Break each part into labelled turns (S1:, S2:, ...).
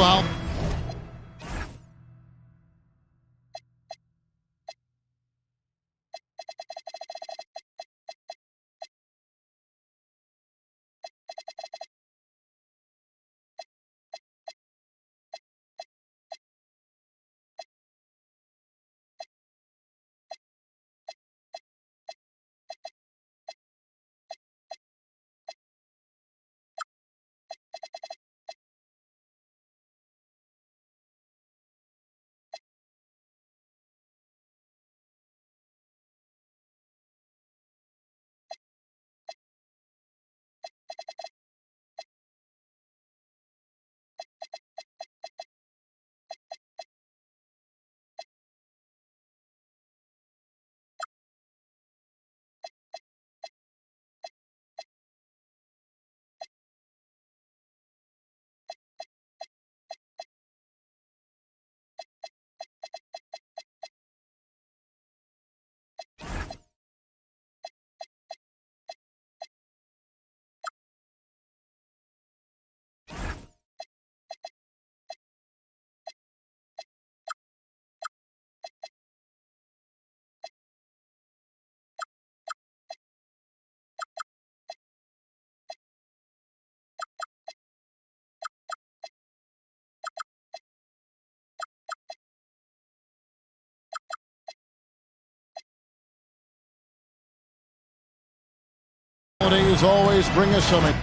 S1: foul. Holidays always bring us something.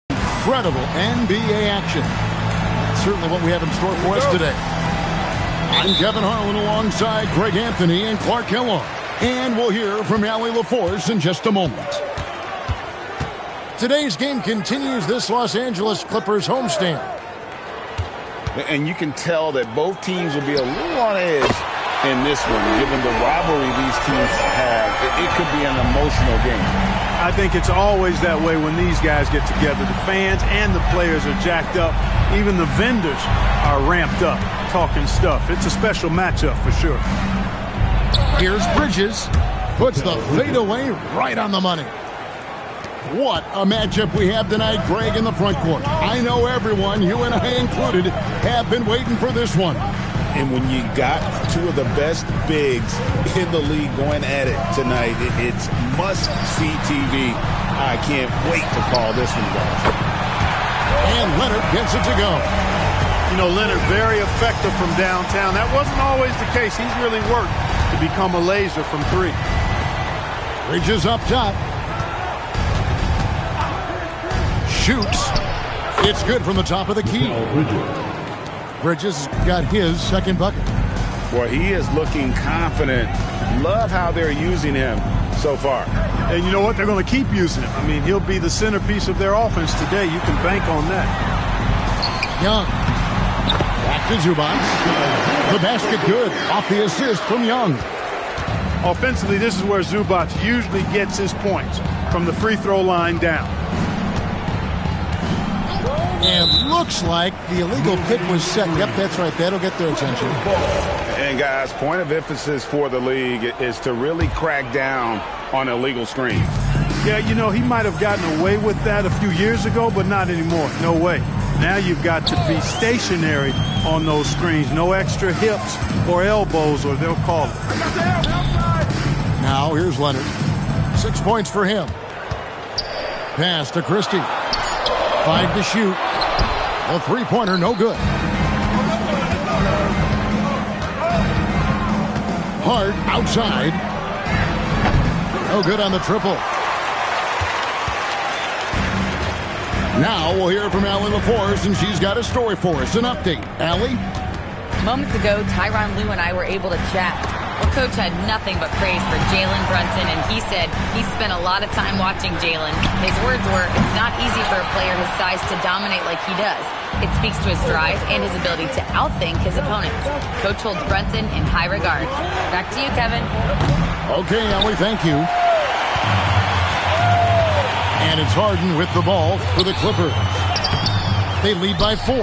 S1: Incredible NBA action. That's certainly what we have in store for us today. I'm Kevin Harlan alongside Greg Anthony and Clark Kellogg. And we'll hear from Allie LaForce in just a moment. Today's game continues this Los Angeles Clippers homestand.
S2: And you can tell that both teams will be a little on edge in this one, given the rivalry these teams have. It could be an emotional game.
S3: I think it's always that way when these guys get together. The fans and the players are jacked up. Even the vendors are ramped up, talking stuff. It's a special matchup for sure.
S1: Here's Bridges. Puts the fadeaway right on the money. What a matchup we have tonight, Greg, in the front court. I know everyone, you and I included, have been waiting for this one.
S2: And when you got two of the best bigs in the league going at it tonight, it's must-see TV. I can't wait to call this one, guys.
S1: And Leonard gets it to go.
S3: You know, Leonard, very effective from downtown. That wasn't always the case. He's really worked to become a laser from three.
S1: Bridges up top. Shoots. It's good from the top of the key. Bridges got his second bucket.
S2: Boy, he is looking confident. Love how they're using him so far.
S3: And you know what? They're going to keep using him. I mean, he'll be the centerpiece of their offense today. You can bank on that.
S1: Young. Back to Zubac. The basket good. Off the assist from Young.
S3: Offensively, this is where Zubac usually gets his points, from the free throw line down.
S1: And looks like the illegal kick was set. Yep, that's right. That'll get their attention.
S2: And, guys, point of emphasis for the league is to really crack down on illegal screens.
S3: Yeah, you know, he might have gotten away with that a few years ago, but not anymore. No way. Now you've got to be stationary on those screens. No extra hips or elbows, or they'll call it.
S1: Now here's Leonard. 6 points for him. Pass to Christie. 5 to shoot. A three-pointer, no good. Hart outside. No good on the triple. Now we'll hear from Allie LaForce, and she's got a story for us. An update. Allie?
S4: Moments ago, Tyronn Lue and I were able to chat. Well, Coach had nothing but praise for Jalen Brunson, and he said he spent a lot of time watching Jalen. His words were, it's not easy for a player his size to dominate like he does. It speaks to his drive and his ability to outthink his opponents. Coach holds Brunson in high regard. Back to you, Kevin.
S1: Okay, Allie, thank you. And And it's Harden with the ball for the Clippers. They lead by 4.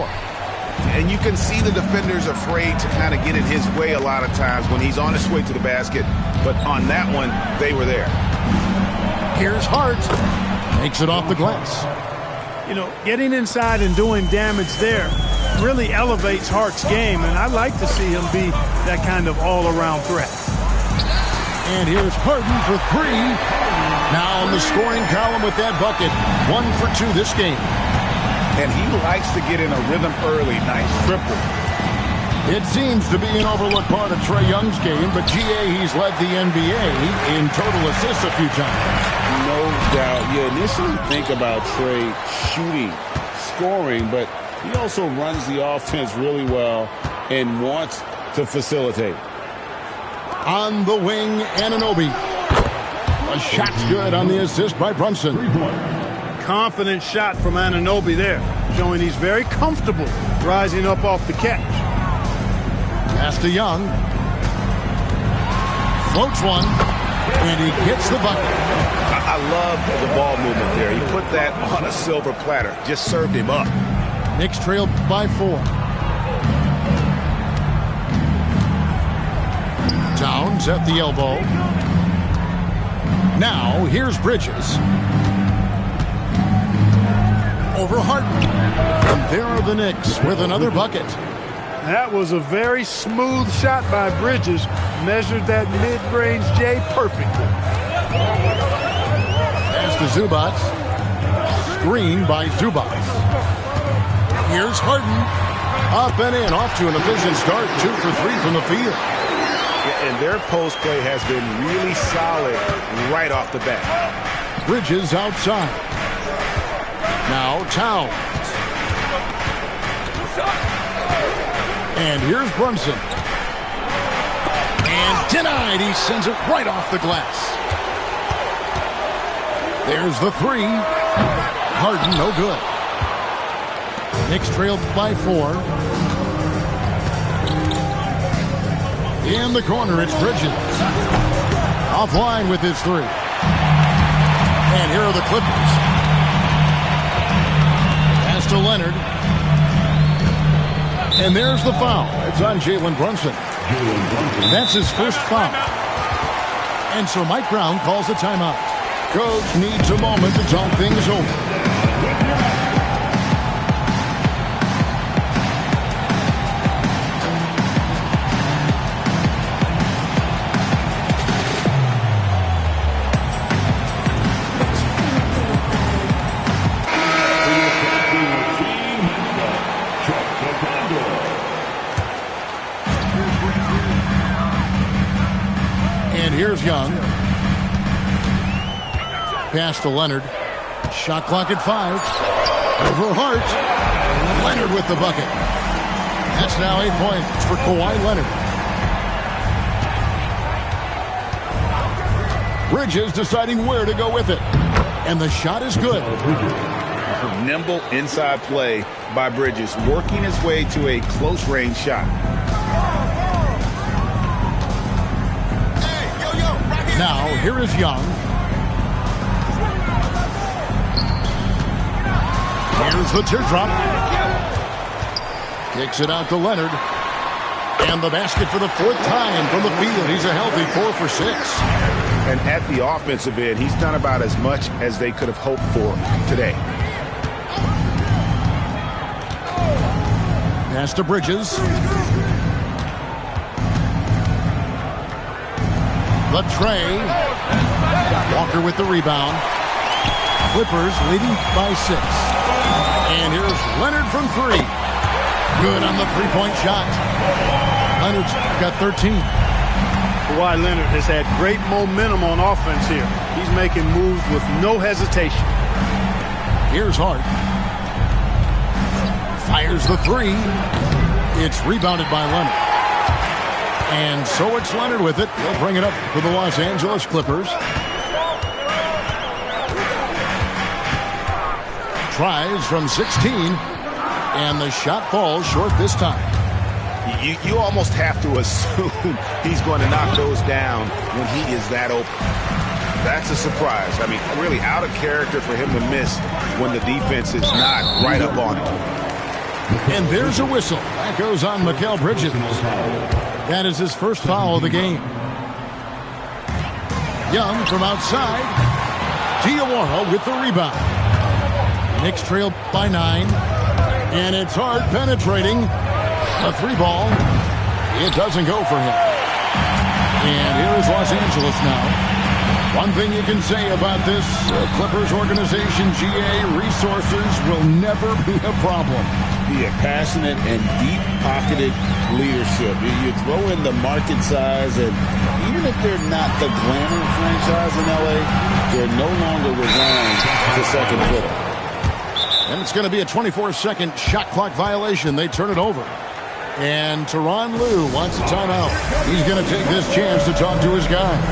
S2: And you can see the defenders afraid to kind of get in his way a lot of times when he's on his way to the basket. But on that one, they were there.
S1: Here's Hart. Takes it off the glass.
S3: You know, getting inside and doing damage there really elevates Hart's game, and I'd like to see him be that kind of all-around threat.
S1: And here's Harden for 3. Now on the scoring column with that bucket. 1 for 2 this game.
S2: And he likes to get in a rhythm early. Nice triple.
S1: It seems to be an overlooked part of Trae Young's game, but GA, he's led the NBA in total assists a few times.
S2: No doubt. You initially think about Trae shooting, scoring, but he also runs the offense really well and wants to facilitate.
S1: On the wing, Anunoby. A shot's good on the assist by Brunson.
S3: Confident shot from Anunoby there, showing he's very comfortable rising up off the catch.
S1: Pass to Young. Floats one, and he gets the bucket.
S2: I love the ball movement there. He put that on a silver platter. Just served him up.
S1: Knicks trail by 4. Towns at the elbow. Now, here's Bridges. Over Harden. And there are the Knicks with another bucket.
S3: That was a very smooth shot by Bridges. Measured that mid-range J perfectly.
S1: Pass to Zubac. Screen by Zubac. Here's Harden. Up and in. Off to an efficient start. 2 for 3 from the field.
S2: And their post play has been really solid right off the bat.
S1: Bridges outside. Now Towns. And here's Brunson. And denied. He sends it right off the glass. There's the 3. Harden, no good. Knicks trailed by 4. In the corner, it's Bridges. Offline with his 3. And here are the Clippers. Pass to Leonard. And there's the foul. It's on Jalen Brunson. That's his first foul. And so Mike Brown calls a timeout. Coach needs a moment to talk things over. Here's Young. Pass to Leonard. Shot clock at 5. Over Hart. Leonard with the bucket. That's now 8 points for Kawhi Leonard. Bridges deciding where to go with it. And the shot is good.
S2: Nimble inside play by Bridges, working his way to a close range shot.
S1: Now, here is Young. Here's the teardrop. Kicks it out to Leonard. And the basket for the 4th time from the field. He's a healthy 4 for 6.
S2: And at the offensive end, he's done about as much as they could have hoped for today.
S1: Pass to Bridges. The Trae. Walker with the rebound. Clippers leading by 6. And here's Leonard from 3. Good on the 3-point shot. Leonard's got 13.
S3: Kawhi Leonard has had great momentum on offense here. He's making moves with no hesitation.
S1: Here's Hart. Fires the 3. It's rebounded by Leonard. And so it's Leonard with it. He'll bring it up for the Los Angeles Clippers. Tries from 16. And the shot falls short this time.
S2: You almost have to assume he's going to knock those down when he is that open. That's a surprise. I mean, really out of character for him to miss when the defense is not right up on him.
S1: And there's a whistle. That goes on Mikal Bridges. That is his first foul of the game. Young from outside. Diawara with the rebound. Knicks trail by 9. And it's hard penetrating. A 3-ball. It doesn't go for him. And here is Los Angeles now. One thing you can say about this Clippers organization, GA, resources will never be a problem.
S2: Yeah, passionate and deep-pocketed leadership. You throw in the market size, and even if they're not the glamour franchise in L.A., they're no longer resigned to second fiddle.
S1: And it's going to be a 24-second shot clock violation. They turn it over. And Tyronn Lue wants a timeout. He's going to take this chance to talk to his guys.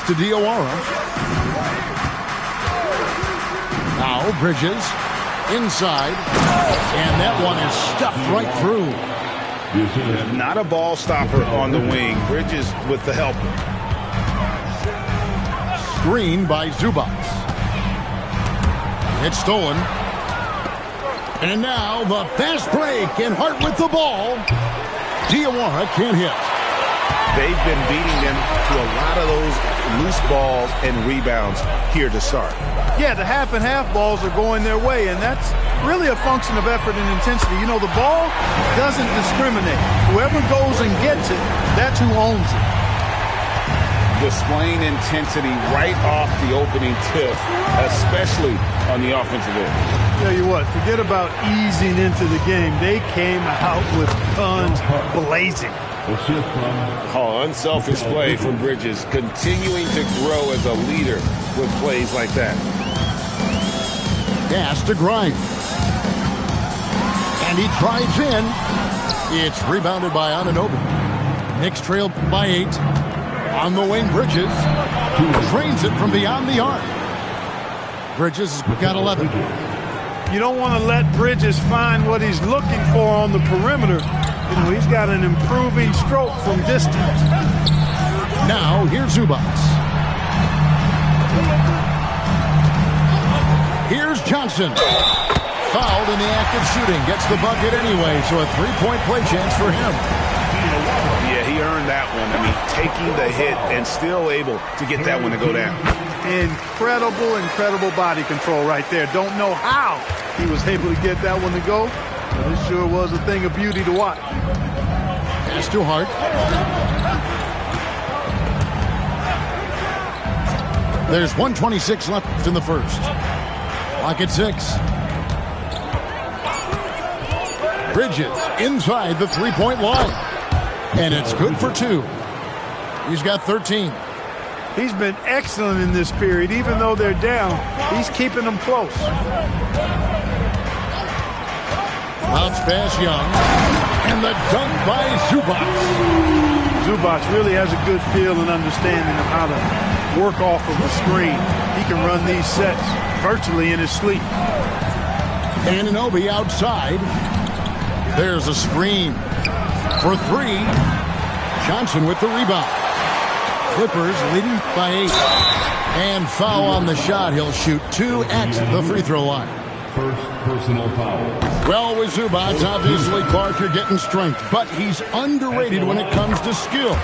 S1: To Diawara. Now Bridges inside, and that one is stuffed right through.
S2: Not a ball stopper on the wing. Bridges with the help.
S1: Screen by Zubac. It's stolen. And now the fast break, and Hart with the ball. Diawara can't hit.
S2: They've been beating them to a lot of those loose balls and rebounds here to start.
S3: Yeah, the half-and-half balls are going their way, and that's really a function of effort and intensity. You know, the ball doesn't discriminate. Whoever goes and gets it, that's who owns it.
S2: Displaying intensity right off the opening tip, especially on the offensive end.
S3: Tell you what, forget about easing into the game. They came out with guns blazing.
S2: Unselfish play from Bridges, continuing to grow as a leader with plays like that.
S1: Pass to Grimes. And he drives in. It's rebounded by Anunoby. Knicks trail by 8. On the wing, Bridges drains it from beyond the arc. Bridges has got 11.
S3: You don't want to let Bridges find what he's looking for on the perimeter. You know, he's got an improving stroke from distance.
S1: Now, here's Zubac. Here's Johnson. Fouled in the act of shooting. Gets the bucket anyway, so a 3-point play chance for him.
S2: Yeah, he earned that one. I mean, taking the hit and still able to get that one to go down.
S3: Incredible body control right there. Don't know how he was able to get that one to go. But it sure was a thing of beauty to watch.
S1: Pass to Hart. There's 1:26 left in the first. Clock at 6. Bridges inside the 3-point line. And it's good for 2. He's got 13.
S3: He's been excellent in this period. Even though they're down, he's keeping them close.
S1: Bounce pass Young. And the dunk by Zubac.
S3: Zubac really has a good feel and understanding of how to work off of a screen. He can run these sets virtually in his sleep.
S1: Anunoby outside. There's a screen for 3. Johnson with the rebound. Clippers leading by 8. And foul on the shot. He'll shoot 2 at the free throw line.
S5: First personal foul.
S1: Well, with Zubac, obviously, Clark, you're getting strength. But he's underrated when it comes to skill.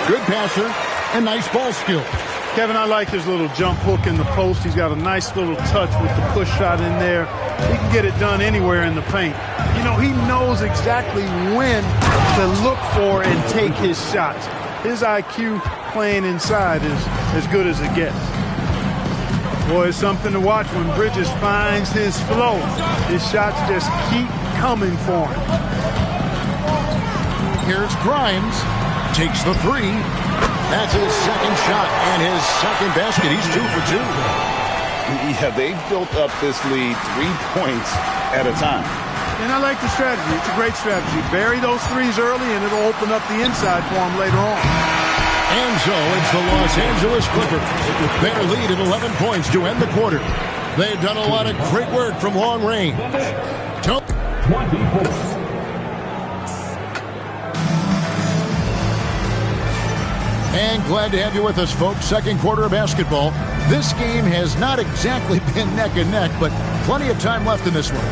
S1: Good passer and nice ball skill.
S3: Kevin, I like his little jump hook in the post. He's got a nice little touch with the push shot in there. He can get it done anywhere in the paint. You know, he knows exactly when to look for and take his shots. His IQ playing inside is as good as it gets. Boy, it's something to watch when Bridges finds his flow. His shots just keep coming for him.
S1: Here's Grimes. Takes the 3. That's his second shot and his second basket. He's 2 for 2.
S2: Yeah, they've built up this lead 3 points at a time.
S3: And I like the strategy. It's a great strategy. Bury those threes early, and it'll open up the inside for them later on.
S1: And so it's the Los Angeles Clippers. Their lead at 11 points to end the quarter. They've done a lot of great work from long range.
S5: 24.
S1: And glad to have you with us, folks. Second quarter of basketball. This game has not exactly been neck and neck, but plenty of time left in this one.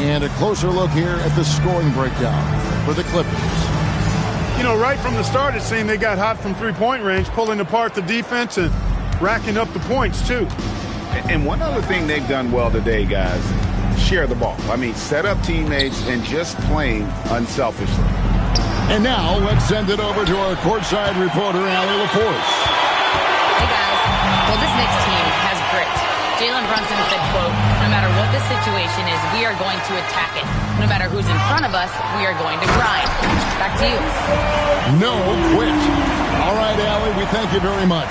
S1: And a closer look here at the scoring breakdown for the Clippers.
S3: You know, right from the start, it seemed they got hot from three-point range, pulling apart the defense and racking up the points, too.
S6: And one other thing they've done well today, guys, share the ball. I mean, set up teammates and just playing unselfishly.
S1: And now let's send it over to our courtside reporter, Allie LaForce.
S4: Hey, guys. Well, this Knicks team has grit. Jalen Brunson said, quote, no matter what the situation is, we are going to attack it. No matter who's in front of us, we are going to grind. Back to you.
S1: No quit. All right, Allie, we thank you very much.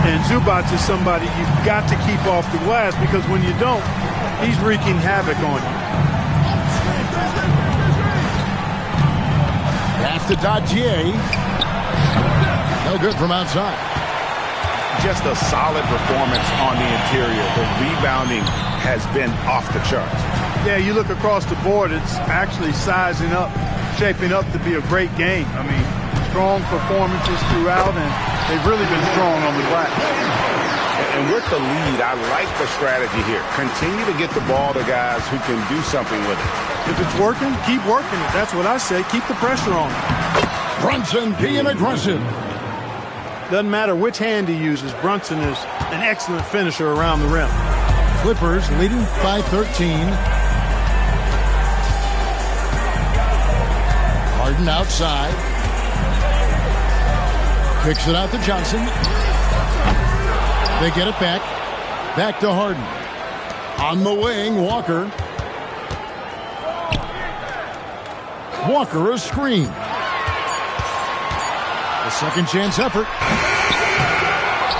S3: And Zubac is somebody you've got to keep off the glass, because when you don't, he's wreaking havoc on you.
S1: Pass to Dadier. No good from outside.
S6: Just a solid performance on the interior. The rebounding has been off the charts.
S3: Yeah, you look across the board, it's actually sizing up, shaping up to be a great game. I mean, strong performances throughout, and they've really been strong on the glass.
S6: And with the lead, I like the strategy here. Continue to get the ball to guys who can do something with it.
S3: If it's working, keep working it. That's what I say. Keep the pressure on.
S1: Brunson being aggressive.
S3: Doesn't matter which hand he uses, Brunson is an excellent finisher around the rim.
S1: Clippers leading by 13. Harden outside. Kicks it out to Johnson. They get it back. Back to Harden. On the wing, Walker. Walker a screen. A second chance effort.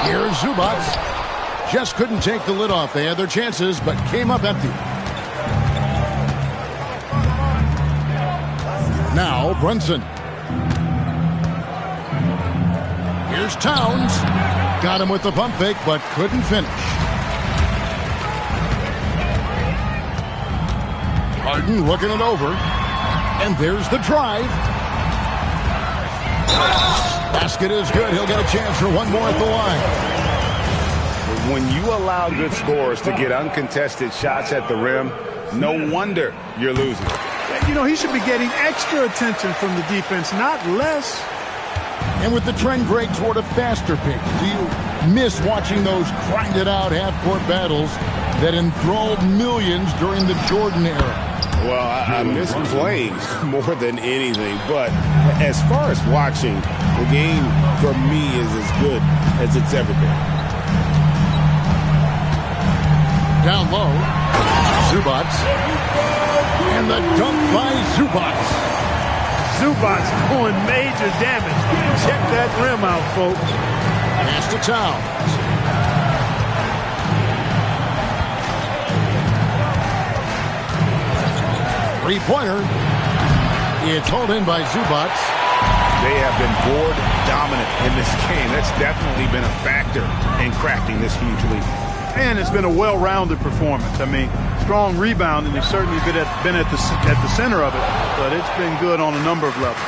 S1: Here's Zubac. Just couldn't take the lid off. They had their chances, but came up empty. Now Brunson. Here's Towns. Got him with the pump fake, but couldn't finish. Harden looking it over. And there's the drive. Basket is good. He'll get a chance for one more at the line.
S6: When you allow good scorers to get uncontested shots at the rim, no wonder you're losing.
S3: You know, he should be getting extra attention from the defense, not less.
S1: And with the trend break toward a faster pace, do you miss watching those grinded-out half-court battles that enthralled millions during the Jordan era?
S6: Well, I miss playing more than anything. But as far as watching, the game for me is as good as it's ever been.
S1: Down low, Zubac. And the dunk by Zubac.
S3: Zubac doing major damage. Check that rim out, folks.
S1: Pass to Towns. Three-pointer. It's hauled in by Zubac.
S6: They have been board dominant in this game. That's definitely been a factor in crafting this huge lead.
S3: And it's been a well-rounded performance. I mean, strong rebound, and they've certainly been at the center of it, but it's been good on a number of levels.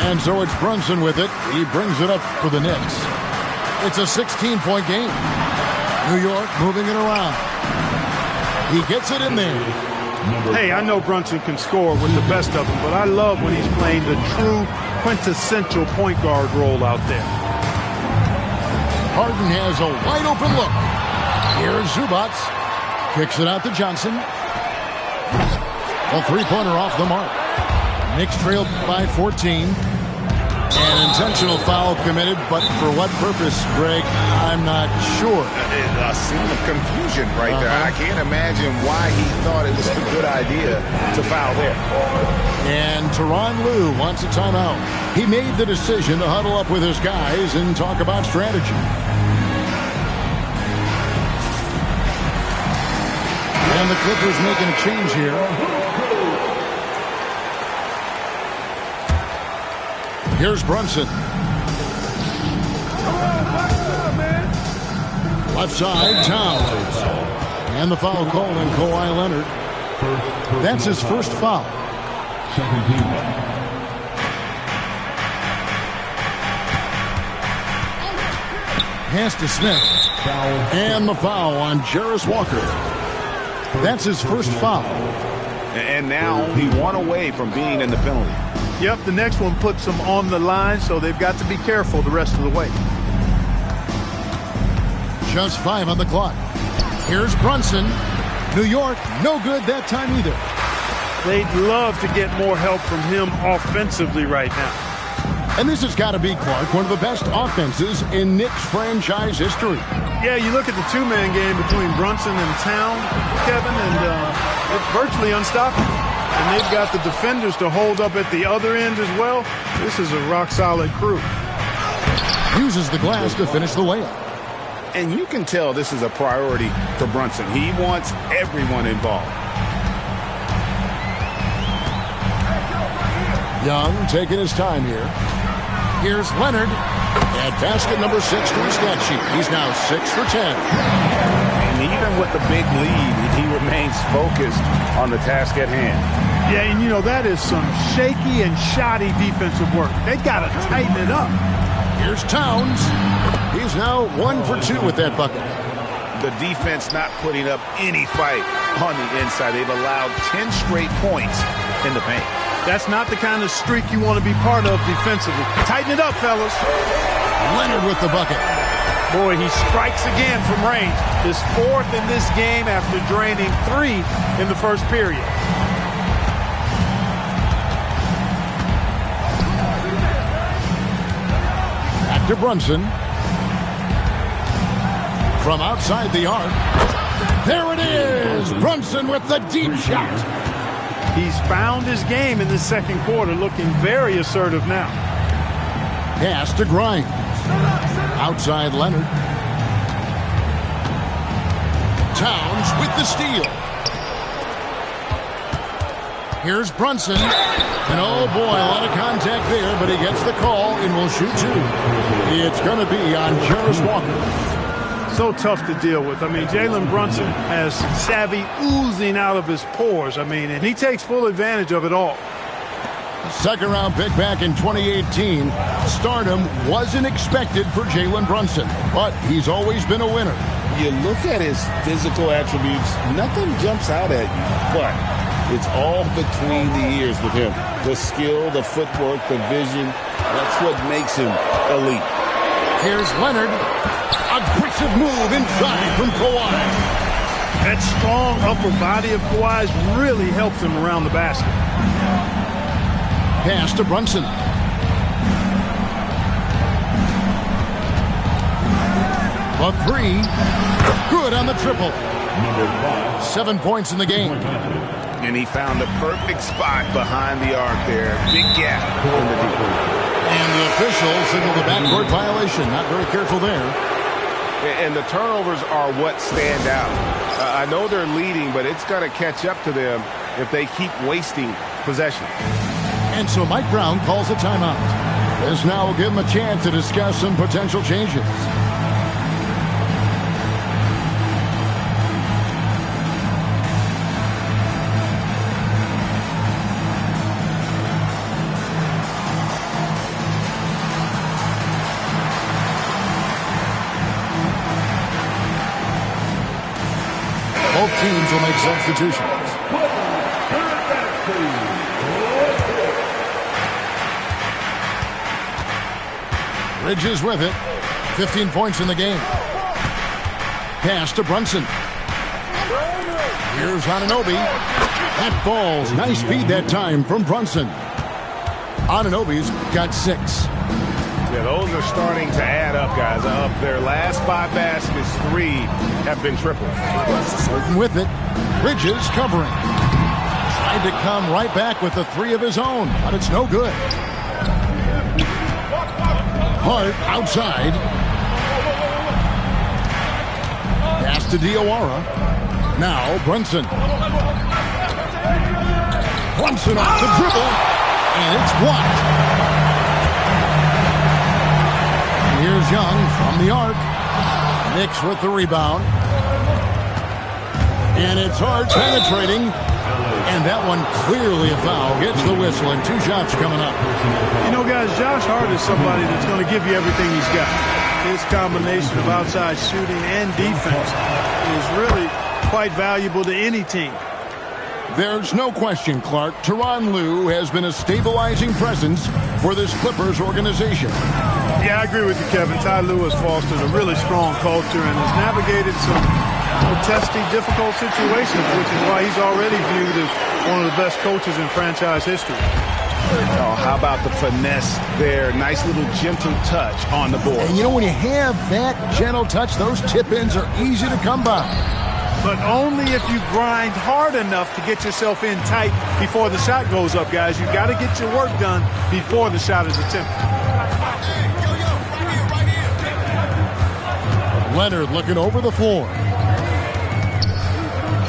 S1: And so it's Brunson with it. He brings it up for the Knicks. It's a 16-point game. New York moving it around. He gets it in there.
S3: Hey, I know Brunson can score with the best of them, but I love when he's playing the true quintessential point guard role out there.
S1: Harden has a wide-open look. Here's Zubac. Kicks it out to Johnson. A three-pointer off the mark. Knicks trailed by 14. An intentional foul committed, but for what purpose, Greg, I'm not sure.
S6: A scene of confusion right there. I can't imagine why he thought it was a good idea to foul there.
S1: And Tyronn Lue wants a timeout. He made the decision to huddle up with his guys and talk about strategy. And the Clippers making a change here. Here's Brunson. Left side, Towns. And the foul call on Kawhi Leonard. That's his first foul.
S5: Second team.
S1: Pass to Smith. And the foul on Jarris Walker. That's his first foul.
S7: And now only one away from being in the penalty.
S3: Yep, the next one puts them on the line, so they've got to be careful the rest of the way.
S1: Just 5 on the clock. Here's Brunson. New York, no good that time either.
S3: They'd love to get more help from him offensively right now.
S1: And this has got to be, Clark, one of the best offenses in Knicks franchise history.
S3: Yeah, you look at the two-man game between Brunson and Town, Kevin, and it's virtually unstoppable. And they've got the defenders to hold up at the other end as well. This is a rock-solid crew.
S1: Uses the glass to finish the layup.
S7: And you can tell this is a priority for Brunson. He wants everyone involved.
S1: Young taking his time here. Here's Leonard at basket number 6 to his stat sheet. He's now 6 for 10.
S7: And even with the big lead, he remains focused on the task at hand.
S3: Yeah, and you know, that is some shaky and shoddy defensive work. They got to tighten it up.
S1: Here's Towns. He's now 1 for 2 with that bucket.
S7: The defense not putting up any fight on the inside. They've allowed 10 straight points in the paint.
S3: That's not the kind of streak you want to be part of defensively. Tighten it up, fellas.
S1: Leonard with the bucket.
S3: Boy, he strikes again from range. His 4th in this game after draining 3 in the first period.
S1: Back to Brunson. From outside the arc. There it is! Brunson with the deep shot.
S3: He's found his game in the second quarter, looking very assertive now.
S1: Pass to Grimes. Outside Leonard. Towns with the steal. Here's Brunson. And oh boy, a lot of contact there, but he gets the call and will shoot 2. It's going to be on Jarris Walker.
S3: So tough to deal with. I mean, Jalen Brunson has savvy oozing out of his pores. I mean, and he takes full advantage of it all.
S1: Second-round pick back in 2018. Stardom wasn't expected for Jalen Brunson, but he's always been a winner.
S2: You look at his physical attributes, nothing jumps out at you, but it's all between the ears with him. The skill, the footwork, the vision, that's what makes him elite.
S1: Here's Leonard. Aggressive move inside from Kawhi.
S3: That strong upper body of Kawhi's really helps him around the basket.
S1: Pass to Brunson. A 3. Good on the triple. 7 points in the game.
S7: And he found the perfect spot behind the arc there. Big gap in the deep.
S1: And the official signaled a backcourt violation. Not very careful there.
S7: And the turnovers are what stand out. I know they're leading, but it's going to catch up to them if they keep wasting possession.
S1: And so Mike Brown calls a timeout. This now will give him a chance to discuss some potential changes. Both teams will make substitutions. Bridges with it. 15 points in the game. Pass to Brunson. Here's Anunoby. That falls. Nice feed that time from Brunson. Anunoby's got 6.
S7: Yeah, those are starting to add up, guys. Of their last 5 baskets, 3 have been triples.
S1: Certain with it. Bridges covering. Tried to come right back with the 3 of his own, but it's no good. Hart outside. Pass to Diawara. Now Brunson. Brunson off the dribble, and it's blocked. Here's Young from the arc. Knicks with the rebound. And it's hard penetrating. And that one clearly a foul. Gets the whistle, and 2 shots coming up.
S3: You know, guys, Josh Hart is somebody that's going to give you everything he's got. His combination of outside shooting and defense is really quite valuable to any team.
S1: There's no question, Clark. Tyronn Lue has been a stabilizing presence for this Clippers organization.
S3: Yeah, I agree with you, Kevin. Ty Lue has fostered a really strong culture and has navigated some testy, difficult situations, which is why he's already viewed as one of the best coaches in franchise history.
S7: Oh, how about the finesse there? Nice little gentle touch on the board.
S1: And you know, when you have that gentle touch, those tip-ins are easy to come by.
S3: But only if you grind hard enough to get yourself in tight before the shot goes up, guys. You've got to get your work done before the shot is attempted.
S1: Leonard looking over the floor.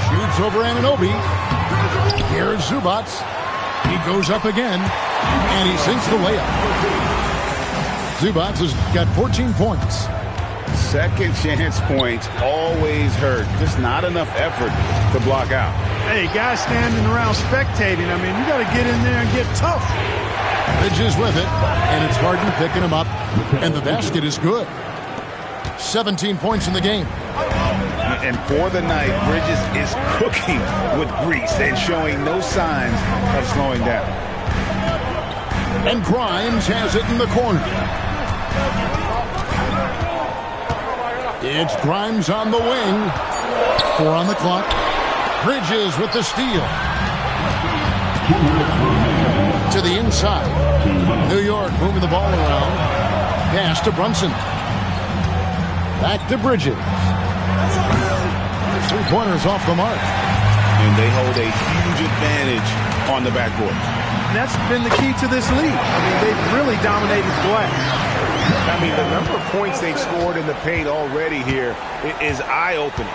S1: Shoots over Anunoby. Here's Zubac. He goes up again, and he sinks the layup. Zubac has got 14 points.
S7: Second chance points always hurt. Just not enough effort to block out.
S3: Hey, guys standing around spectating, I mean, you got to get in there and get tough.
S1: Bridges with it, and it's Harden picking him up, and the basket is good. 17 points in the game.
S7: And for the night, Bridges is cooking with grease and showing no signs of slowing down.
S1: And Grimes has it in the corner. It's Grimes on the wing. 4 on the clock. Bridges with the steal. To the inside. New York moving the ball around. Pass to Brunson. Back to Bridges. The 3-pointer's off the mark.
S7: And they hold a huge advantage on the backboard.
S3: And that's been the key to this league. I mean, they've really dominated glass.
S7: I mean, the number of points they've scored in the paint already here is eye-opening.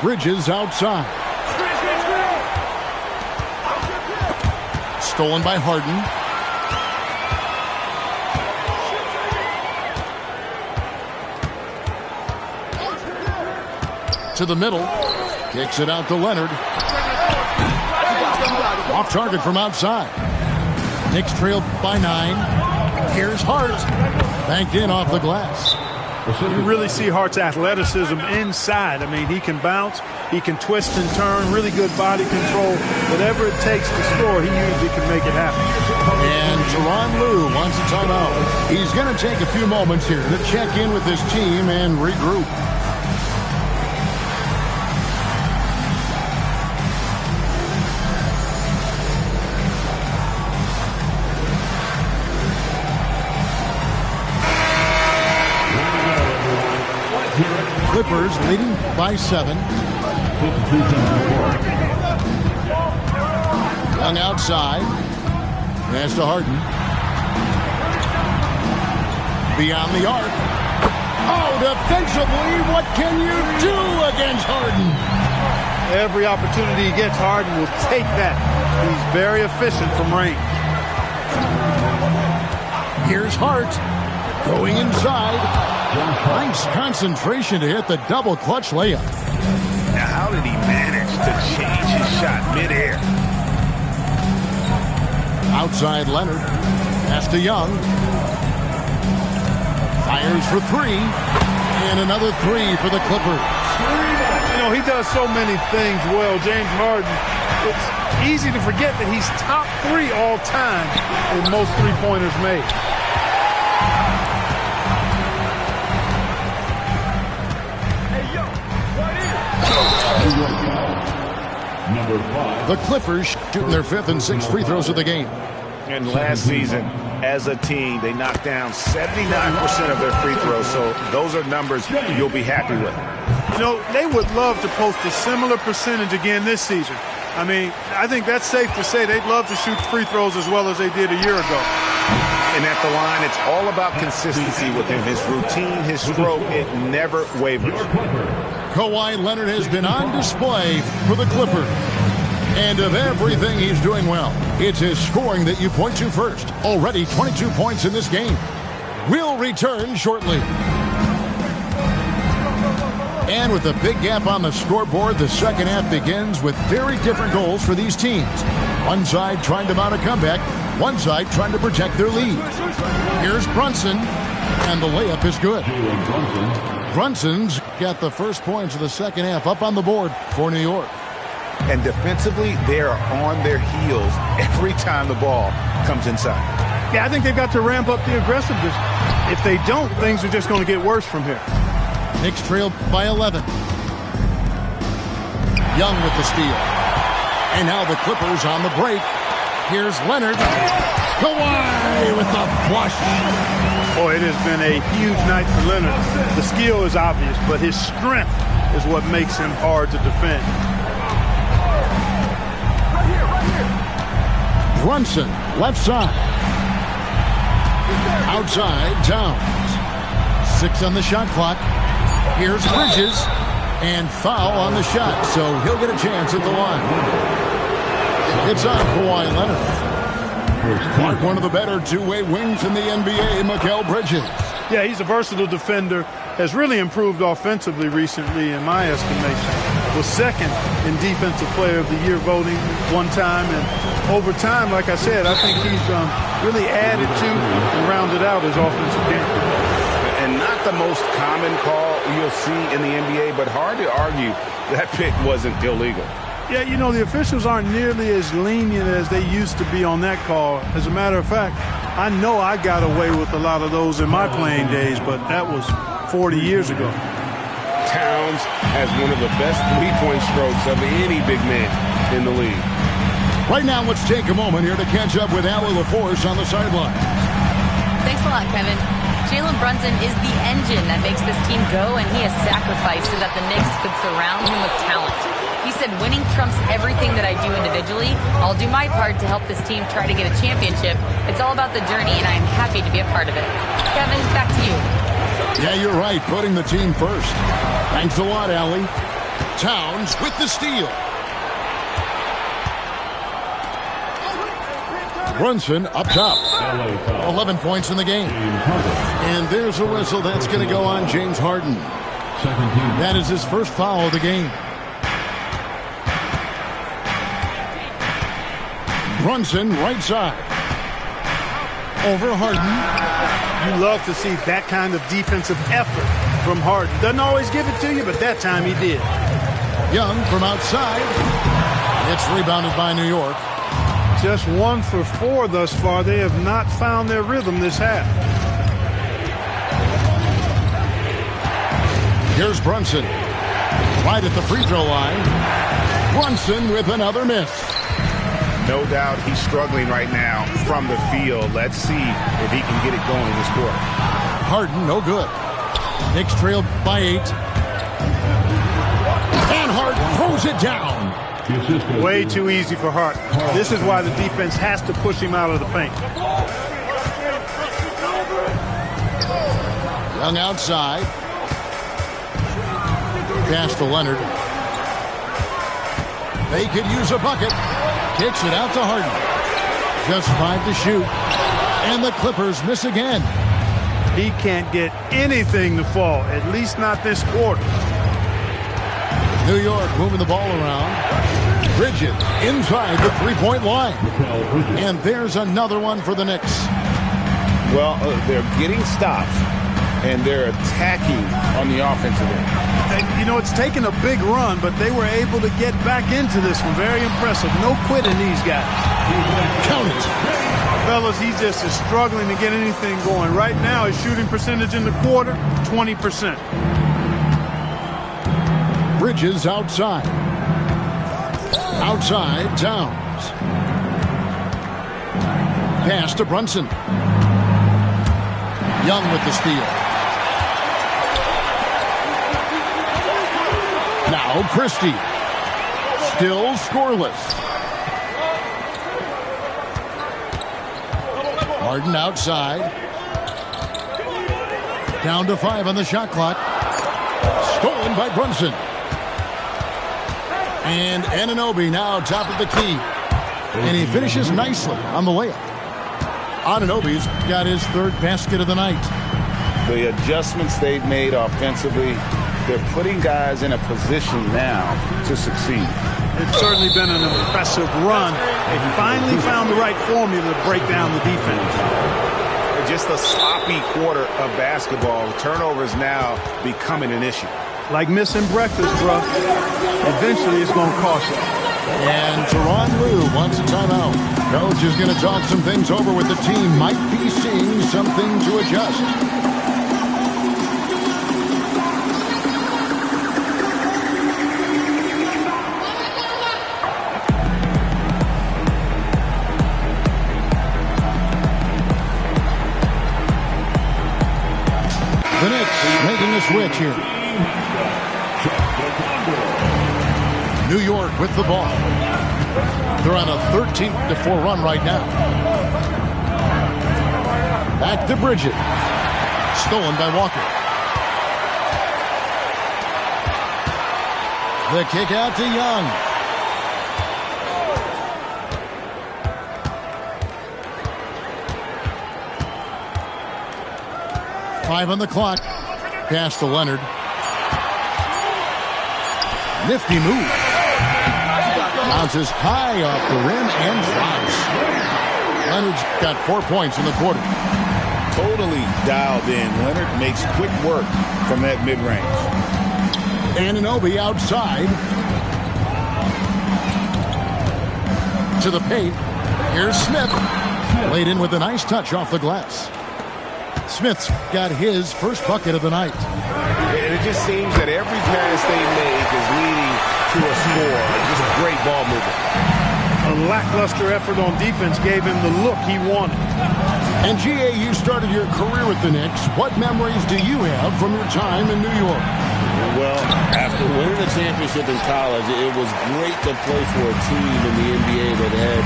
S1: Bridges outside. Stolen by Harden. To the middle. Kicks it out to Leonard. Off target from outside. Knicks trailed by 9. Here's Hart. Banked in off the glass.
S3: You really see Hart's athleticism inside. I mean, he can bounce, he can twist and turn, really good body control. Whatever it takes to score, he usually can make it happen.
S1: And Tyronn Lue wants a timeout. He's going to take a few moments here to check in with his team and regroup. Clippers leading by 7. Young outside. Pass to Harden. Beyond the arc. Oh, defensively, what can you do against Harden?
S3: Every opportunity he gets, Harden will take that. He's very efficient from range.
S1: Here's Hart going inside. Nice concentration to hit the double clutch layup.
S7: Now, how did he manage to change his shot midair?
S1: Outside Leonard. Pass to Young. Fires for 3. And another 3 for the Clippers.
S3: You know, he does so many things well, James Harden. It's easy to forget that he's top 3 all time in most three-pointers made.
S5: Number 5.
S1: The Clippers shooting their 5th and 6th free throws of the game.
S7: And last season, as a team, they knocked down 79% of their free throws. So those are numbers you'll be happy with.
S3: You know, they would love to post a similar percentage again this season. I mean, I think that's safe to say they'd love to shoot free throws as well as they did a year ago.
S7: And at the line, it's all about consistency with him. His routine, his stroke, it never wavers.
S1: Kawhi Leonard has been on display for the Clippers. And of everything he's doing well, it's his scoring that you point to first. Already 22 points in this game. We'll return shortly. And with a big gap on the scoreboard, the second half begins with very different goals for these teams. One side trying to mount a comeback, one side trying to protect their lead. Here's Brunson, and the layup is good. Brunson's got the first points of the second half up on the board for New York.
S8: And defensively, they are on their heels every time the ball comes inside.
S3: Yeah, I think they've got to ramp up the aggressiveness. If they don't, things are just going to get worse from here.
S1: Knicks trail by 11. Young with the steal. And now the Clippers on the break. Here's Leonard. Kawhi with the flush.
S3: Boy, it has been a huge night for Leonard. The skill is obvious, but his strength is what makes him hard to defend.
S1: Brunson, left side. Outside, Towns. 6 on the shot clock. Here's Bridges. And foul on the shot, so he'll get a chance at the line. It's on Kawhi Leonard. Mark, one of the better two-way wings in the NBA, Mikal Bridges.
S3: Yeah, he's a versatile defender. Has really improved offensively recently, in my estimation. Was second in Defensive Player of the Year voting one time. And over time, like I said, I think he's really added to and rounded out his offensive game.
S7: And not the most common call you'll see in the NBA, but hard to argue that pick wasn't illegal.
S3: Yeah, you know, the officials aren't nearly as lenient as they used to be on that call. As a matter of fact, I know I got away with a lot of those in my playing days, but that was 40 years ago.
S7: Towns has one of the best three-point strokes of any big man in the league.
S1: Right now, let's take a moment here to catch up with Allie LaForce on the sideline.
S4: Thanks a lot, Kevin. Jalen Brunson is the engine that makes this team go, and he has sacrificed so that the Knicks could surround him with talent. He said, winning trumps everything that I do individually. I'll do my part to help this team try to get a championship. It's all about the journey, and I am happy to be a part of it. Kevin, back to you.
S1: Yeah, you're right, putting the team first. Thanks a lot, Allie. Towns with the steal. Brunson up top. 11 points in the game. And there's a whistle that's going to go on James Harden. That is his first foul of the game. Brunson, right side. Over Harden.
S3: You love to see that kind of defensive effort from Harden. Doesn't always give it to you, but that time he did.
S1: Young from outside. It's rebounded by New York.
S3: Just 1 for 4 thus far. They have not found their rhythm this half.
S1: Here's Brunson. Right at the free throw line. Brunson with another miss.
S8: No doubt he's struggling right now from the field. Let's see if he can get it going this quarter.
S1: Harden, no good. Knicks trailed by 8. And Harden throws it down.
S3: Way too easy for Hart. This is why the defense has to push him out of the paint.
S1: Young outside. Pass to Leonard. They could use a bucket. Kicks it out to Harden. Just 5 to shoot. And the Clippers miss again.
S3: He can't get anything to fall, at least not this quarter.
S1: New York moving the ball around. Bridges inside the three-point line. And there's another one for the Knicks.
S2: Well, they're getting stops, and they're attacking on the offensive end.
S3: And, you know, it's taken a big run, but they were able to get back into this one. Very impressive. No quitting these guys.
S1: Count it.
S3: Fellas, he just is struggling to get anything going. Right now, his shooting percentage in the quarter, 20%.
S1: Bridges outside. Outside, Towns. Pass to Brunson. Young with the steal. Now Christie. Still scoreless. Harden outside. Down to 5 on the shot clock. Stolen by Brunson. And Anunoby now top of the key. And he finishes nicely on the layup. Anunoby's got his third basket of the night.
S2: The adjustments they've made offensively, they're putting guys in a position now to succeed.
S3: It's certainly been an impressive run. They finally found the right formula to break down the defense.
S7: Just a sloppy quarter of basketball. Turnovers now becoming an issue.
S3: Like missing breakfast, bro. Eventually it's going to cost you.
S1: And Tyronn Lue wants a timeout. Coach is going to talk some things over with the team. Might be seeing something to adjust. The Knicks making a switch here. New York with the ball. They're on a 13-4 run right now. Back to Bridges. Stolen by Walker. The kick out to Young. Five on the clock. Pass to Leonard. Nifty move. Bounces high off the rim and drops. Leonard's got 4 points in the quarter.
S2: Totally dialed in. Leonard makes quick work from that mid-range.
S1: Anunoby outside. To the paint. Here's Smith. Laid in with a nice touch off the glass. Smith's got his first bucket of the night.
S7: And it just seems that every pass they make is leading to a score. Just a great ball movement.
S3: A lackluster effort on defense gave him the look he wanted.
S1: And G.A., you started your career with the Knicks. What memories do you have from your time in New York?
S2: Well, after winning the championship in college, it was great to play for a team in the NBA that had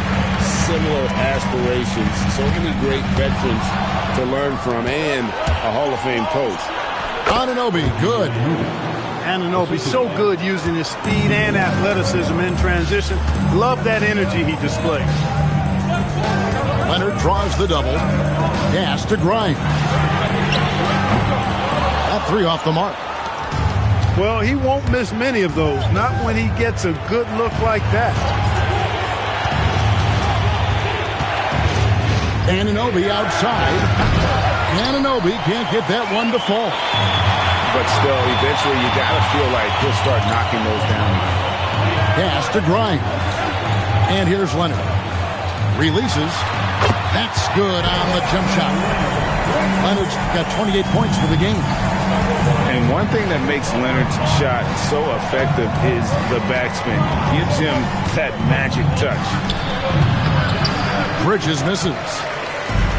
S2: similar aspirations. So many great veterans to learn from and a Hall of Fame coach.
S1: Anunoby, good.
S3: Anunoby so good using his speed and athleticism in transition. Love that energy he displays.
S1: Leonard draws the double. Pass to Grimes. That three off the mark.
S3: Well, he won't miss many of those. Not when he gets a good look like that.
S1: Anunoby outside. Anunoby can't get that one to fall.
S7: But still, eventually you got to feel like he'll start knocking those down.
S1: Pass to Grimes. And here's Leonard. Releases. That's good on the jump shot. Leonard's got 28 points for the game.
S7: And one thing that makes Leonard's shot so effective is the backspin. Gives him that magic touch.
S1: Bridges misses.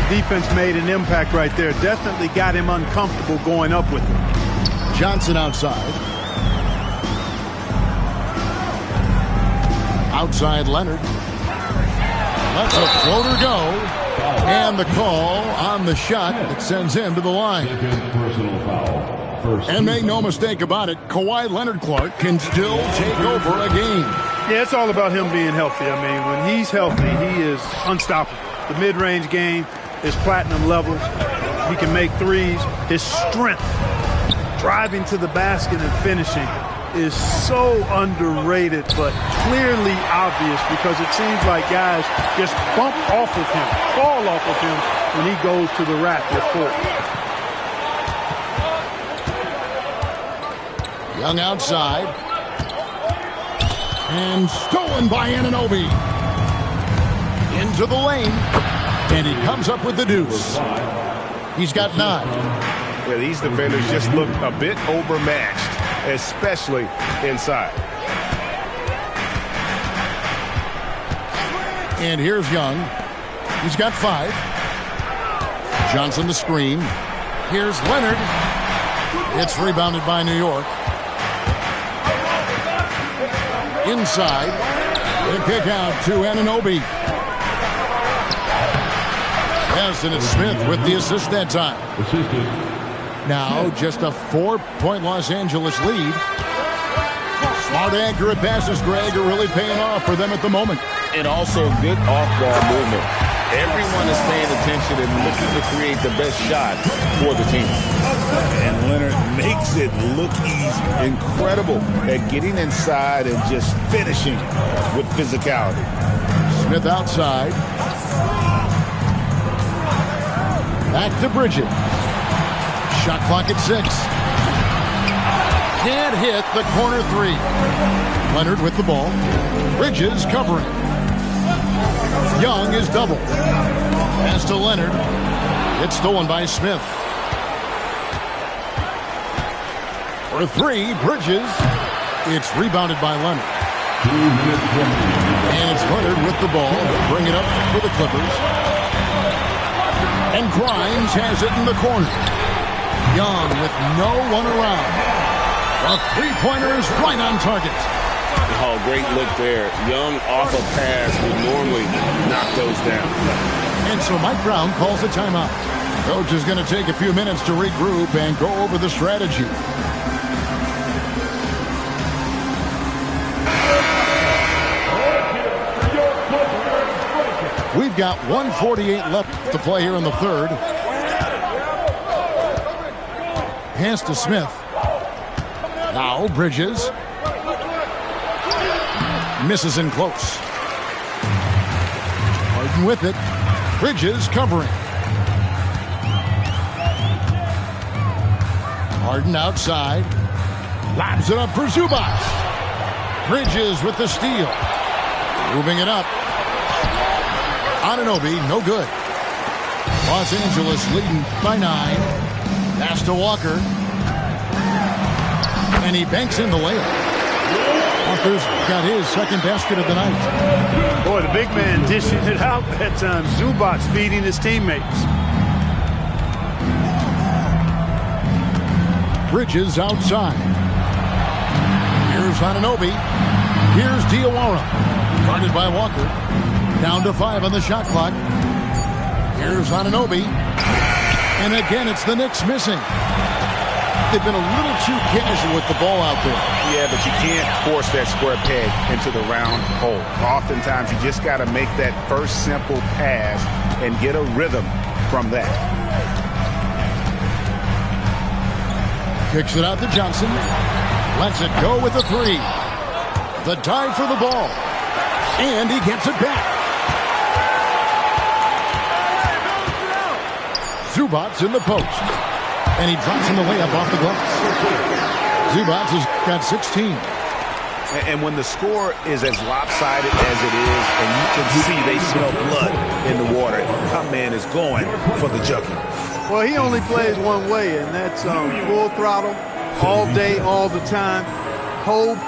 S3: Defense made an impact right there. Definitely got him uncomfortable going up with him.
S1: Johnson outside. Outside Leonard. Lets a floater go. And the call on the shot that sends him to the line.
S5: Personal foul.
S1: And make no mistake about it, Kawhi Leonard Clark can still take over a game.
S3: Yeah, it's all about him being healthy. I mean, when he's healthy, he is unstoppable. The mid-range game is platinum level. He can make threes. His strength, driving to the basket and finishing, is so underrated, but clearly obvious because it seems like guys just bump off of him, fall off of him when he goes to the rack with four.
S1: Young outside. And stolen by Anunoby. Into the lane. And he comes up with the deuce. He's got 9.
S7: Yeah, these defenders just look a bit overmatched, especially inside.
S1: And here's Young. He's got 5. Johnson the screen. Here's Leonard. It's rebounded by New York. Inside. The kick out to Anunoby. Yes, and it's Smith with the assist that time. Now just a 4-point Los Angeles lead. Smart, accurate passes, Greg, are really paying off for them at the moment.
S2: And also good off-ball movement. Everyone is paying attention and looking to create the best shot for the team.
S6: And Leonard makes it look easy. Incredible at getting inside and just finishing with physicality.
S1: Smith outside. Back to Bridges. Shot clock at 6. Can't hit the corner 3. Leonard with the ball. Bridges covering. Young is double. Pass to Leonard. It's stolen by Smith. For 3, Bridges. It's rebounded by Leonard. And it's Leonard with the ball. Bring it up for the Clippers. And Grimes has it in the corner. Young with no one around. A three-pointer is right on target.
S2: Oh, great look there. Young off a pass would normally knock those down.
S1: And so Mike Brown calls a timeout. Coach is going to take a few minutes to regroup and go over the strategy. We've got 1:48 left to play here in the third. Pass to Smith. Now Bridges. Misses in close. Harden with it. Bridges covering. Harden outside. Lobs it up for Zubac. Bridges with the steal. Moving it up. Anunoby, no good. Los Angeles leading by 9. Pass to Walker. And he banks in the layup. Walker's got his second basket of the night.
S3: Boy, the big man dishing it out that time. Zubac feeding his teammates.
S1: Bridges outside. Here's Anunoby. Here's Diawara. Guarded by Walker. Down to 5 on the shot clock. Here's Anunoby. And again, it's the Knicks missing. They've been a little too casual with the ball out there.
S8: Yeah, but you can't force that square peg into the round hole. Oftentimes, you just got to make that first simple pass and get a rhythm from that.
S1: Kicks it out to Johnson. Lets it go with the 3. The dive for the ball. And he gets it back. Zubac's in the post. And he drops in the layup off the glass. Zubac has got 16.
S8: And when the score is as lopsided as it is, and you can see they smell blood in the water, our man is going for the jugular.
S3: Well, he only plays one way, and that's full throttle, all day, all the time. Hope.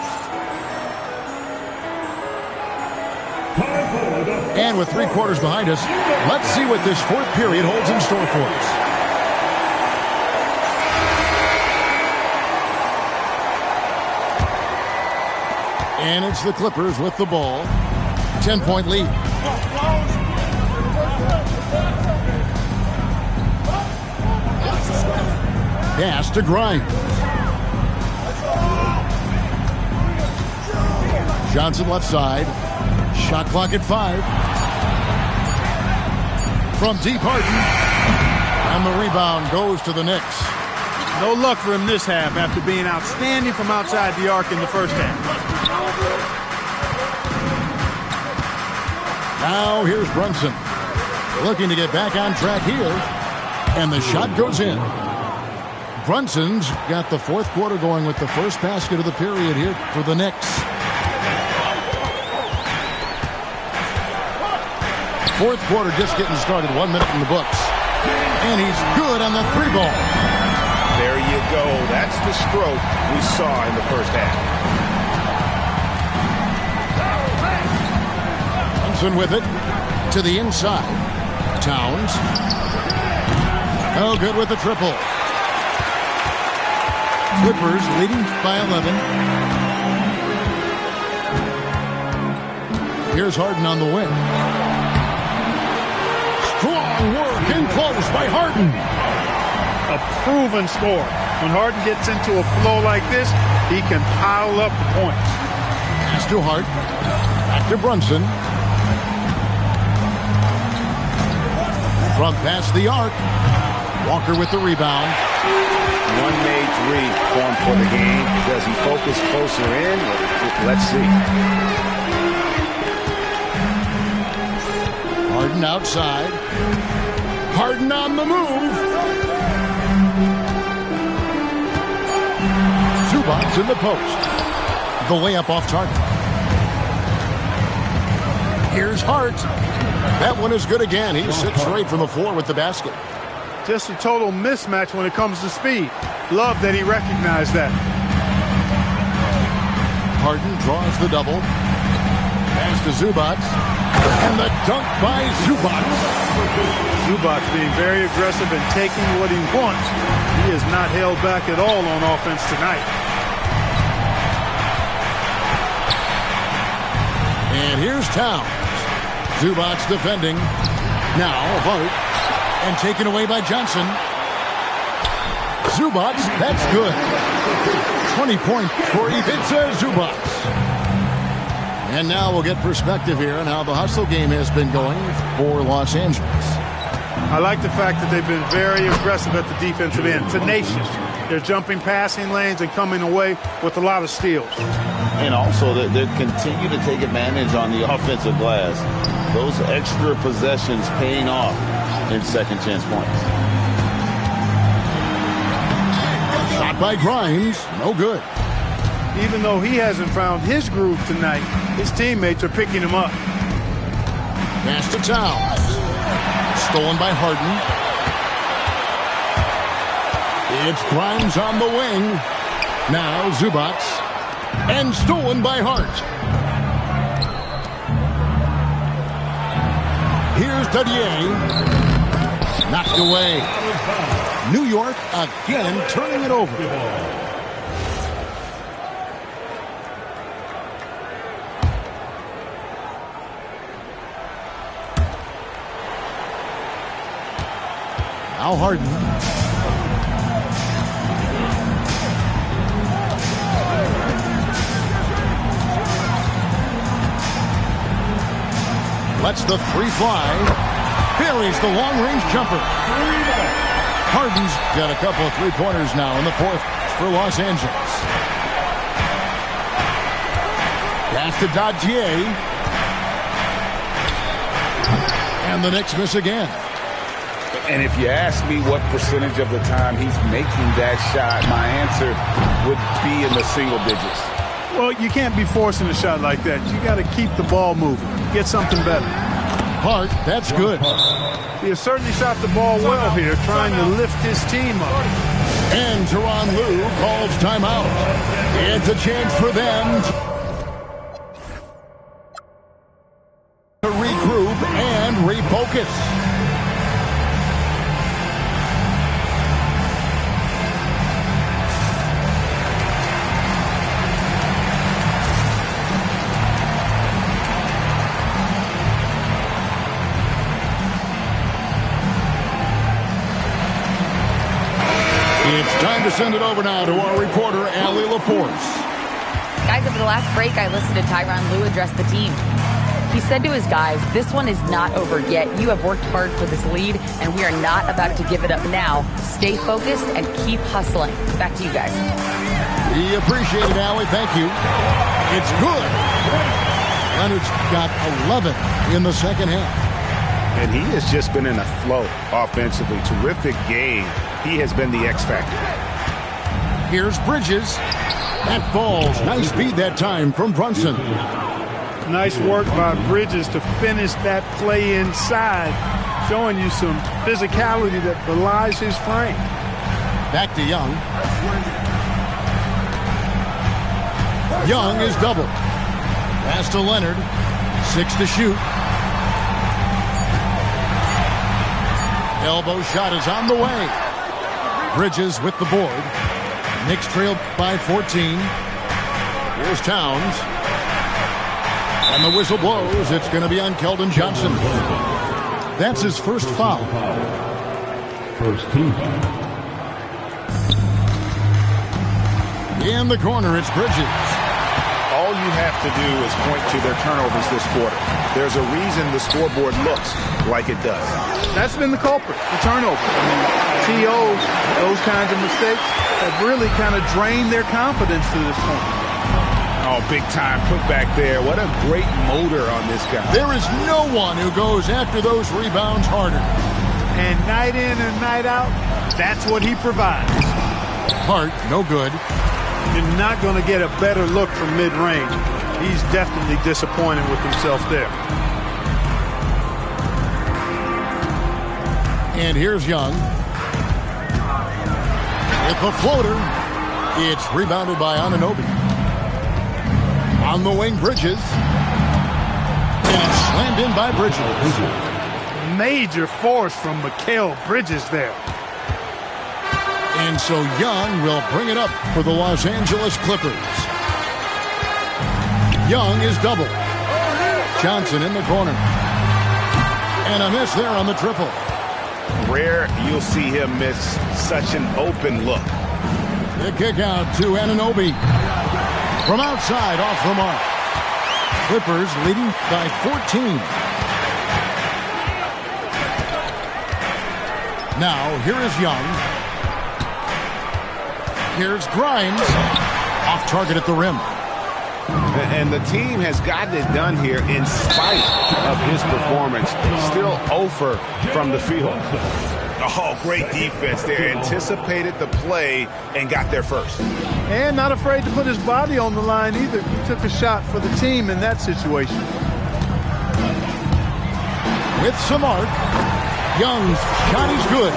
S1: And with 3 quarters behind us, let's see what this fourth period holds in store for us. And it's the Clippers with the ball. 10-point lead. Pass to Grimes. Johnson left side. Shot clock at 5. From deep, Harden. And the rebound goes to the Knicks.
S3: No luck for him this half after being outstanding from outside the arc in the first half.
S1: Now here's Brunson. Looking to get back on track here. And the shot goes in. Brunson's got the fourth quarter going with the first basket of the period here for the Knicks. Fourth quarter just getting started. 1 minute in the books. And he's good on the 3 ball.
S8: There you go. That's the stroke we saw in the first half.
S1: Thompson with it to the inside. Towns. Oh, good with the triple. Clippers leading by 11. Here's Harden on the wing. Strong work in close by Harden.
S3: a proven scorer. When Harden gets into a flow like this, he can pile up the points.
S1: Pass to Hart. Back to Brunson. From past the arc. Walker with the rebound.
S8: One made three formed for the game. Does he focus closer in? Let's see.
S1: Harden outside. Harden on the move. Zubac in the post. The layup off target. Here's Hart. That one is good again. He sits straight from the floor with the basket.
S3: Just a total mismatch when it comes to speed. Love that he recognized that.
S1: Harden draws the double. Pass to Zubac. And the dunk by Zubac.
S3: Zubac being very aggressive and taking what he wants. He is not held back at all on offense tonight.
S1: And here's Towns. Zubac defending. Now Hart. And taken away by Johnson. Zubac, that's good. 20 points for Ivica Zubac. And now we'll get perspective here on how the hustle game has been going for Los Angeles.
S3: I like the fact that they've been very aggressive at the defensive end. Tenacious. They're jumping passing lanes and coming away with a lot of steals.
S2: And also, they continue to take advantage on the offensive glass. Those extra possessions paying off in second chance points.
S1: Shot by Grimes. No good.
S3: Even though he hasn't found his groove tonight, his teammates are picking him up.
S1: Pass to Towns. Stolen by Harden. It's Grimes on the wing. Now Zubac. And stolen by Hart. Here's Dadier. Knocked away. New York again turning it over. Now Harden. Lets the three fly. Buries the long-range jumper. Harden's got a couple of three-pointers now in the fourth for Los Angeles. Pass to Dadier. And the Knicks miss again.
S8: And if you ask me what percentage of the time he's making that shot, my answer would be in the single digits.
S3: Well, you can't be forcing a shot like that. You got to keep the ball moving. Get something better.
S1: Hart, that's good.
S3: He has certainly shot the ball well here, trying to lift his team up.
S1: And Tyronn Lue calls timeout. It's a chance for them to regroup and refocus. It's time to send it over now to our reporter, Allie LaForce.
S4: Guys, over the last break, I listened to Tyronn Lue address the team. He said to his guys, this one is not over yet. You have worked hard for this lead, and we are not about to give it up now. Stay focused and keep hustling. Back to you guys.
S1: We appreciate it, Allie. Thank you. It's good. Leonard's got 11 in the second half.
S8: And he has just been in a flow offensively. Terrific game. He has been the X factor.
S1: Here's Bridges. That falls. Nice speed that time from Brunson.
S3: Nice work by Bridges to finish that play inside, showing you some physicality that belies his frame.
S1: Back to Young. Young is doubled. Pass to Leonard. 6 to shoot. Elbow shot is on the way. Bridges with the board. Knicks trailed by 14. Here's Towns. And the whistle blows. It's going to be on Keldon Johnson. That's his first foul.
S5: First team.
S1: In the corner, it's Bridges.
S8: All you have to do is point to their turnovers this quarter. There's a reason the scoreboard looks like it does.
S3: That's been the culprit, the turnover. TOs, those kinds of mistakes have really kind of drained their confidence to this point.
S8: Oh, big time put back there. What a great motor on this guy.
S1: There is no one who goes after those rebounds harder.
S3: And night in and night out, that's what he provides.
S1: Hart, no good.
S3: You're not going to get a better look from mid-range. He's definitely disappointed with himself there.
S1: And here's Young. With the floater. It's rebounded by Anunoby. On the wing, Bridges. And it's slammed in by Bridges.
S3: Major force from Mikal Bridges there.
S1: And so Young will bring it up for the Los Angeles Clippers. Young is double. Johnson in the corner. And a miss there on the triple.
S8: Rare you'll see him miss such an open look.
S1: The kick out to Anunoby. From outside, off the mark. Clippers leading by 14. Now, here is Young. Here's Grimes. Off target at the rim.
S8: And the team has gotten it done here in spite of his performance. Still 0 from the field. Oh, great defense there. Anticipated the play and got there first.
S3: And not afraid to put his body on the line either. He took a shot for the team in that situation.
S1: With some arc, Young's shot is good.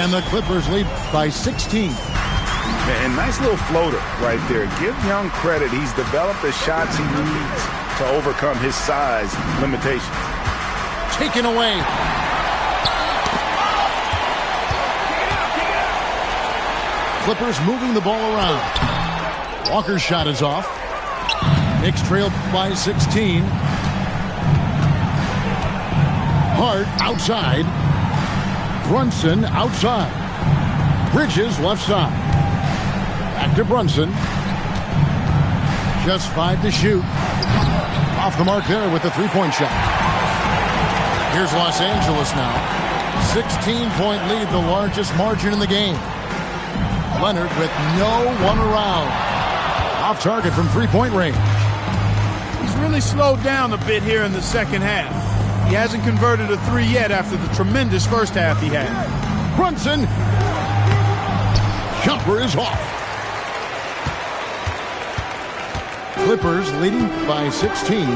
S1: And the Clippers lead by 16.
S8: And nice little floater right there. Give Young credit. He's developed the shots he needs to overcome his size limitations.
S1: Taken away. Clippers moving the ball around. Walker's shot is off. Knicks trailed by 16. Hart outside. Brunson outside. Bridges left side. Back to Brunson. Just 5 to shoot. Off the mark there with the three-point shot. Here's Los Angeles now. 16-point lead, the largest margin in the game. Leonard with no one around. Off target from three-point range.
S3: He's really slowed down a bit here in the second half. He hasn't converted a three yet after the tremendous first half he had.
S1: Brunson. Jumper is off. Clippers leading by 16.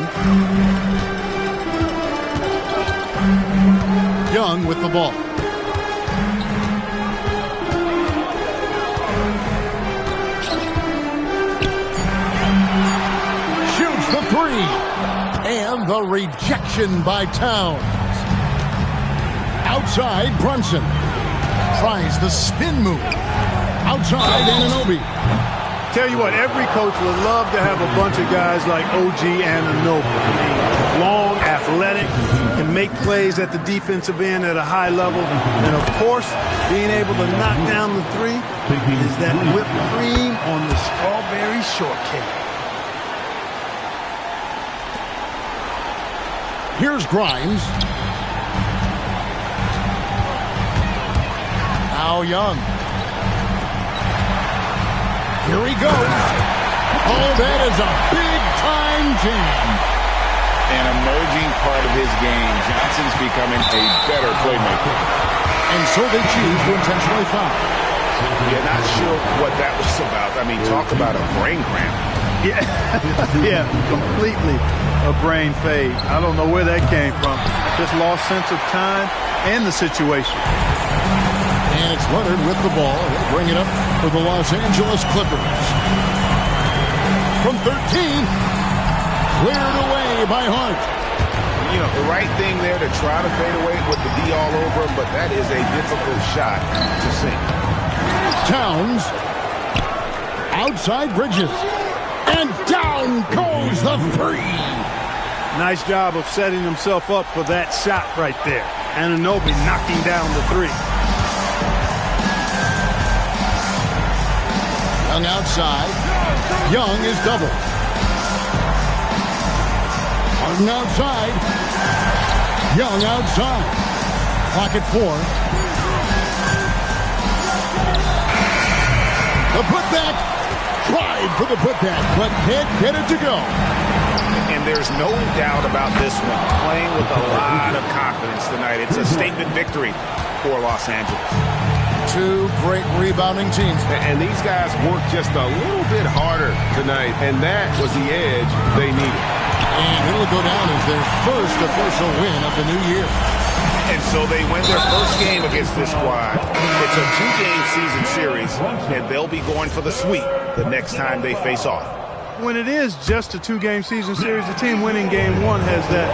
S1: Young with the ball. Shoots the three. And the rejection by Towns. Outside, Brunson. Tries the spin move. Outside, Anunoby.
S3: Tell you what, every coach would love to have a bunch of guys like OG Anunoby. Long, athletic, can make plays at the defensive end at a high level. And, of course, being able to knock down the three is that whipped cream on the strawberry shortcake.
S1: Here's Grimes. Now Young. Here he goes. Oh, that is a big-time jam.
S2: An emerging part of his game. Johnson's becoming a better playmaker.
S1: And so they choose to intentionally foul.
S8: Yeah, not sure what that was about. I mean, talk about a brain cramp.
S3: Yeah, completely a brain fade. I don't know where that came from. Just lost sense of time and the situation.
S1: And it's Leonard with the ball. He'll bring it up for the Los Angeles Clippers. From 13, cleared away by Hart.
S8: You know, the right thing there to try to fade away with the D all over him, but that is a difficult shot to sink.
S1: Towns. Outside Bridges. And down goes the three.
S3: Nice job of setting himself up for that shot right there. Anunoby knocking down the three.
S1: Young outside. Young is double. Harden outside. Young outside. Clock at 4. The putback. Tried for the putback, but can't get it to go.
S8: And there's no doubt about this one. Playing with a lot of confidence tonight. It's a statement victory for Los Angeles.
S1: Two great rebounding teams.
S8: And these guys worked just a little bit harder tonight, and that was the edge they needed.
S1: And it'll go down as their first official win of the new year.
S8: And so they win their first game against this squad. It's a 2-game season series, and they'll be going for the sweep the next time they face off.
S3: When it is just a 2-game season series, the team winning game 1 has that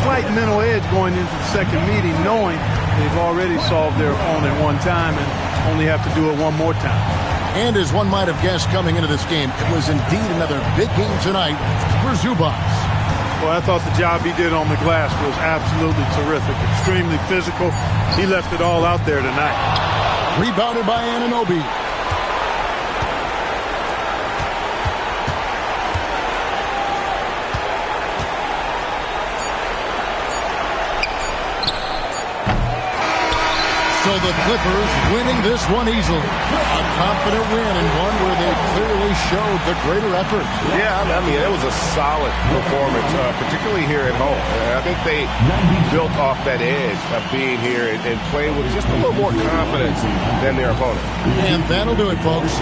S3: slight mental edge going into the second meeting, knowing they've already solved their opponent one time and only have to do it one more time.
S1: And as one might have guessed coming into this game, it was indeed another big game tonight for Zubac.
S3: Well, I thought the job he did on the glass was absolutely terrific, extremely physical. He left it all out there tonight.
S1: Rebounded by Anunoby. So the Clippers winning this one easily. A confident win and one where they clearly showed the greater effort.
S8: Yeah, I mean, it was a solid performance, particularly here at home. I think they built off that edge of being here and playing with just a little more confidence than their opponent.
S1: And that'll do it, folks.